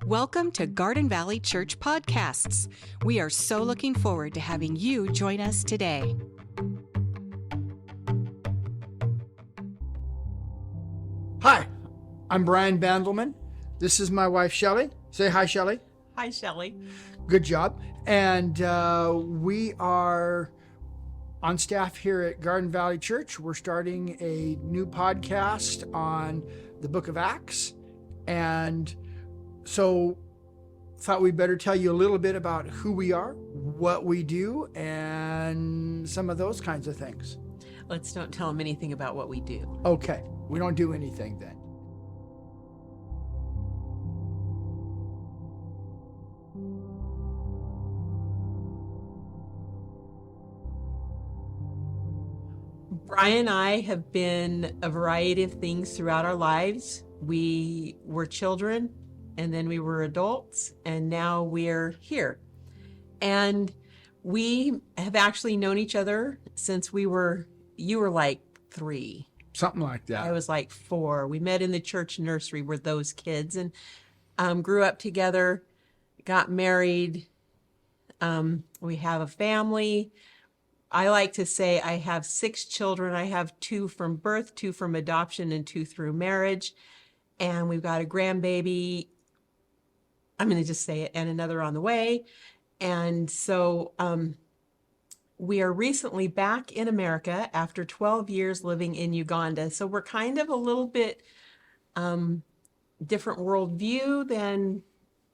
Welcome to Garden Valley Church Podcasts. We are so looking forward to having you join us today. Hi, I'm Brian Bandelman. This is my wife, Shelly. Say hi, Shelly. Hi, Shelly. Good job. And we are on staff here at Garden Valley Church. We're starting a new podcast on the book of Acts. And so thought we'd better tell you a little bit about who we are, what we do, and some of those kinds of things. Let's don't tell them anything about what we do. Okay, we don't do anything then. Brian and I have been a variety of things throughout our lives. We were children, and then we were adults, and now we're here. And we have actually known each other since you were like 3. Something like that. I was like 4. We met in the church nursery, we're those kids, and grew up together, got married. We have a family. I like to say I have 6 children. I have 2 from birth, 2 from adoption, and 2 through marriage. And we've got a grandbaby, I'm going to just say it, and another on the way. And so we are recently back in America after 12 years living in Uganda. So we're kind of a little bit different worldview than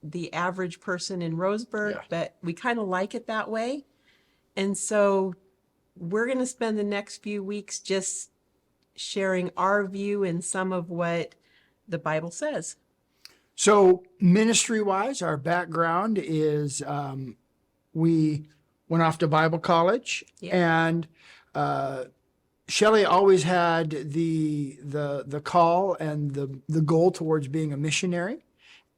the average person in Roseburg, but we kind of like it that way. And so we're going to spend the next few weeks just sharing our view and some of what the Bible says. So ministry-wise, our background is we went off to Bible college, and Shelly always had the call and the goal towards being a missionary.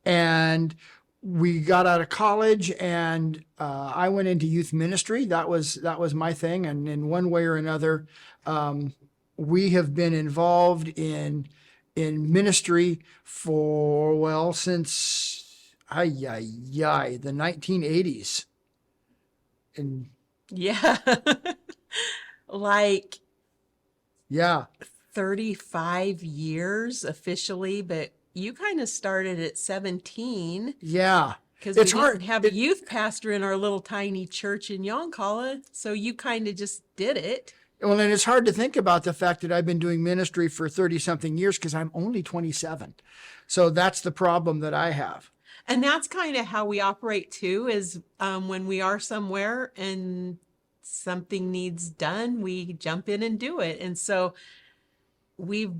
And we got out of college, and I went into youth ministry. That was my thing, and in one way or another, we have been involved in ministry since the 1980s. And like 35 years officially, but you kind of started at 17. Yeah. Because we didn't have a youth pastor in our little tiny church in Yoncalla, so you kind of just did it. Well, and it's hard to think about the fact that I've been doing ministry for 30-something years because I'm only 27. So that's the problem that I have. And that's kind of how we operate too, is when we are somewhere and something needs done, we jump in and do it. And so we've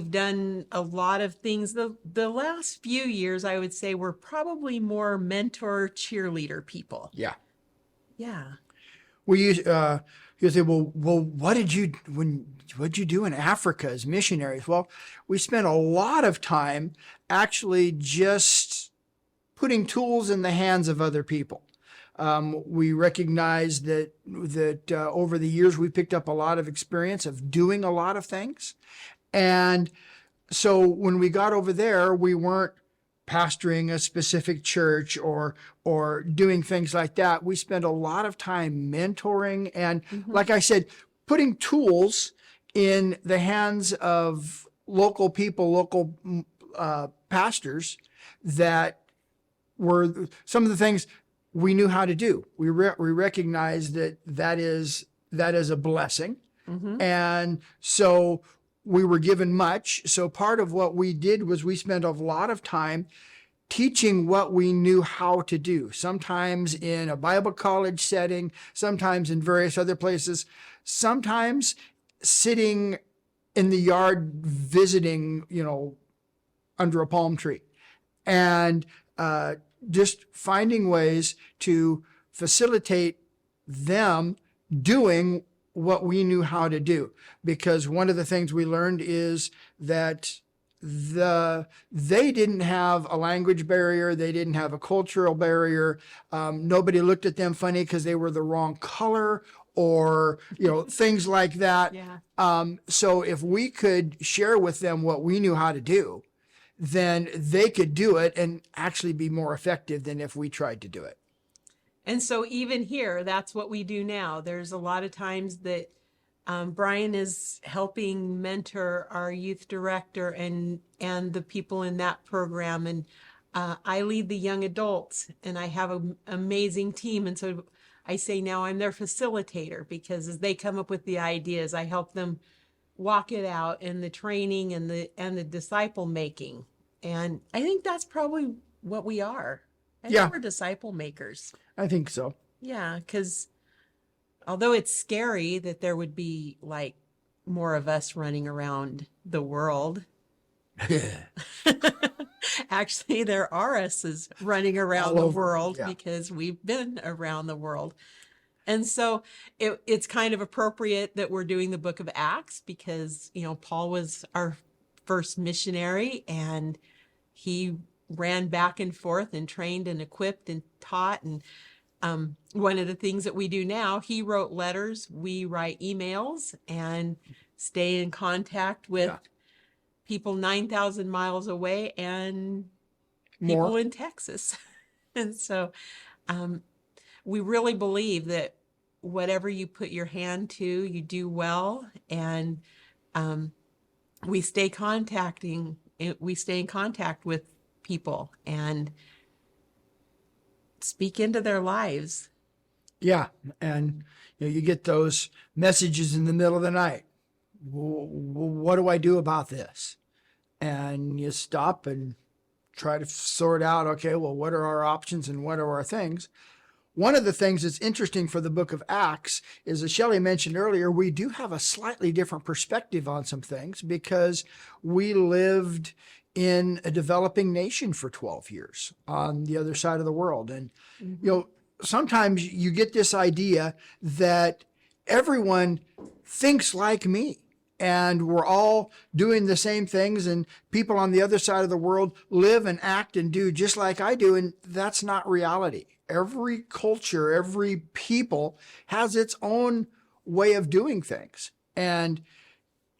done a lot of things. The last few years, I would say, we're probably more mentor cheerleader people. Yeah. Yeah. You say, well, what'd you do in Africa as missionaries? Well, we spent a lot of time actually just putting tools in the hands of other people. We recognize that over the years we picked up a lot of experience of doing a lot of things. And so when we got over there, we weren't pastoring a specific church or doing things like that. We spent a lot of time mentoring and, like I said, putting tools in the hands of local people, local pastors that were some of the things we knew how to do. We recognize that is a blessing. And so we were given much. So part of what we did was we spent a lot of time teaching what we knew how to do, sometimes in a Bible college setting, sometimes in various other places, sometimes sitting in the yard visiting, under a palm tree, and just finding ways to facilitate them doing what we knew how to do. Because one of the things we learned is that they didn't have a language barrier. They didn't have a cultural barrier. Nobody looked at them funny because they were the wrong color or, things like that. Yeah. So if we could share with them what we knew how to do, then they could do it and actually be more effective than if we tried to do it. And so even here, that's what we do now. There's a lot of times that Brian is helping mentor our youth director and the people in that program. And I lead the young adults, and I have an amazing team. And so I say now I'm their facilitator, because as they come up with the ideas, I help them walk it out in the training and the disciple making. And I think that's probably what we are. I think we're disciple makers. I think so. Yeah, because although it's scary that there would be like more of us running around the world, actually there are us running around the world because we've been around the world. And so it's kind of appropriate that we're doing the book of Acts, because, Paul was our first missionary, and he ran back and forth and trained and equipped and taught. And one of the things that we do now, he wrote letters, we write emails and stay in contact with people 9,000 miles away and people in Texas. And so we really believe that whatever you put your hand to, you do well. And we stay in contact with people and speak into their lives. Yeah. And you get those messages in the middle of the night. What do I do about this? And you stop and try to sort out, okay, well, what are our options and what are our things? One of the things that's interesting for the book of Acts is, as Shelly mentioned earlier, we do have a slightly different perspective on some things, because we lived in a developing nation for 12 years on the other side of the world. And, sometimes you get this idea that everyone thinks like me, and we're all doing the same things, and people on the other side of the world live and act and do just like I do. And that's not reality. Every culture, every people has its own way of doing things. And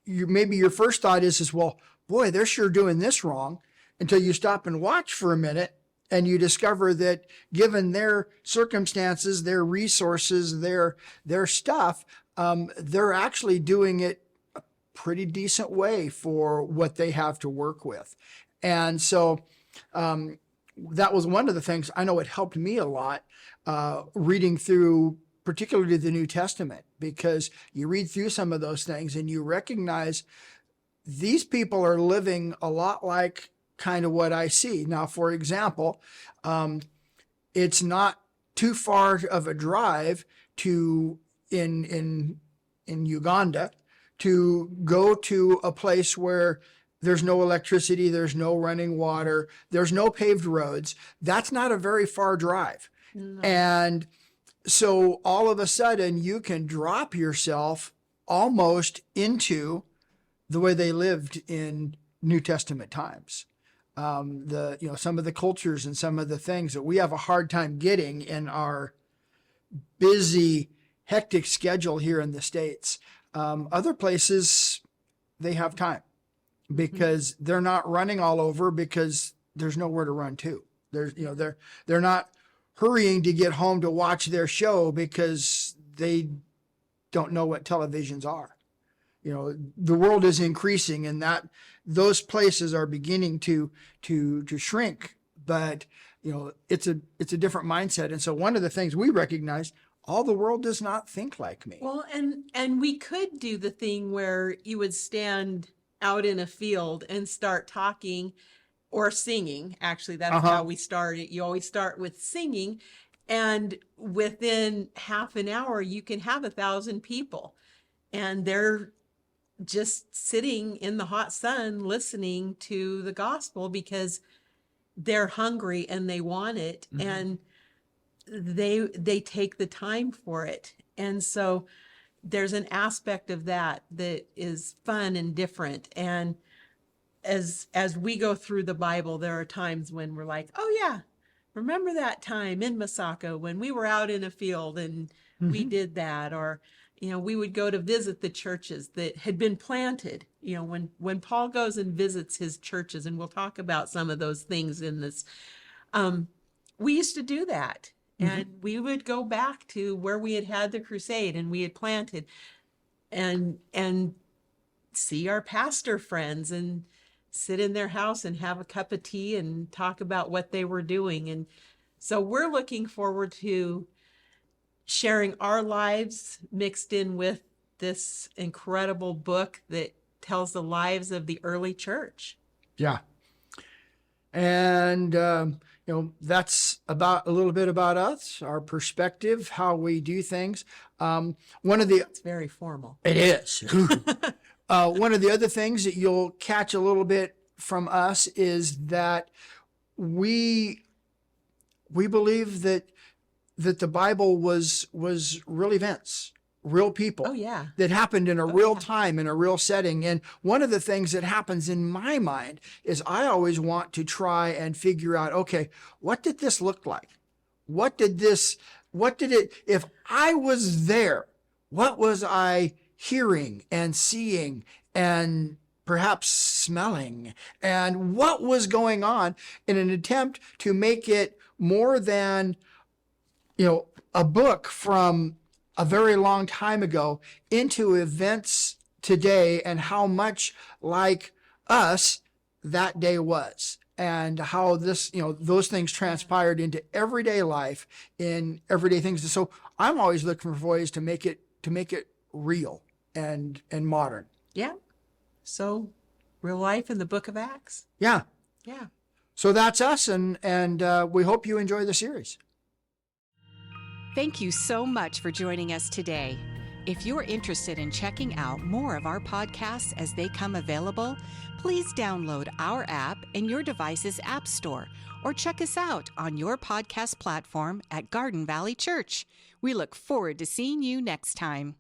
maybe your first thought is, well, boy, they're sure doing this wrong, until you stop and watch for a minute and you discover that given their circumstances, their resources, their stuff, they're actually doing it a pretty decent way for what they have to work with. And so that was one of the things I know it helped me a lot reading through particularly the New Testament, because you read through some of those things and you recognize these people are living a lot like kind of what I see. Now, for example, it's not too far of a drive to in Uganda to go to a place where there's no electricity, there's no running water, there's no paved roads. That's not a very far drive. No. And so all of a sudden you can drop yourself almost into the way they lived in New Testament times. Some of the cultures and some of the things that we have a hard time getting in our busy, hectic schedule here in the States. Other places, they have time, because they're not running all over, because there's nowhere to run to. They're not hurrying to get home to watch their show because they don't know what televisions are. The world is increasing, and that those places are beginning to shrink. But it's a different mindset. And so one of the things we recognize, all the world does not think like me. Well, and we could do the thing where you would stand out in a field and start talking or singing. Actually, that's how we started. You always start with singing, and within half an hour, you can have 1,000 people, and they're just sitting in the hot sun listening to the gospel because they're hungry and they want it, and they take the time for it. And so there's an aspect of that is fun and different. And as we go through the Bible, there are times when we're like, oh yeah, remember that time in Masaka when we were out in a field and we did that? Or we would go to visit the churches that had been planted. When Paul goes and visits his churches, and we'll talk about some of those things in this, we used to do that. And we would go back to where we had the crusade and we had planted and see our pastor friends and sit in their house and have a cup of tea and talk about what they were doing. And so we're looking forward to sharing our lives mixed in with this incredible book that tells the lives of the early church. Yeah. And, that's about a little bit about us, our perspective, how we do things. It's very formal. It is. One of the other things that you'll catch a little bit from us is that we believe that the Bible was real events, real people. Oh, yeah. That happened in a real time, in a real setting. And one of the things that happens in my mind is I always want to try and figure out, okay, what did this look like? If I was there, what was I hearing and seeing and perhaps smelling? And what was going on in an attempt to make it more than, a book from a very long time ago into events today, and how much like us that day was, and how this, those things transpired into everyday life, in everyday things. So I'm always looking for ways to make it real and modern. Yeah. So real life in the book of Acts. Yeah. Yeah. So that's us, and we hope you enjoy the series. Thank you so much for joining us today. If you're interested in checking out more of our podcasts as they come available, please download our app in your device's app store or check us out on your podcast platform at Garden Valley Church. We look forward to seeing you next time.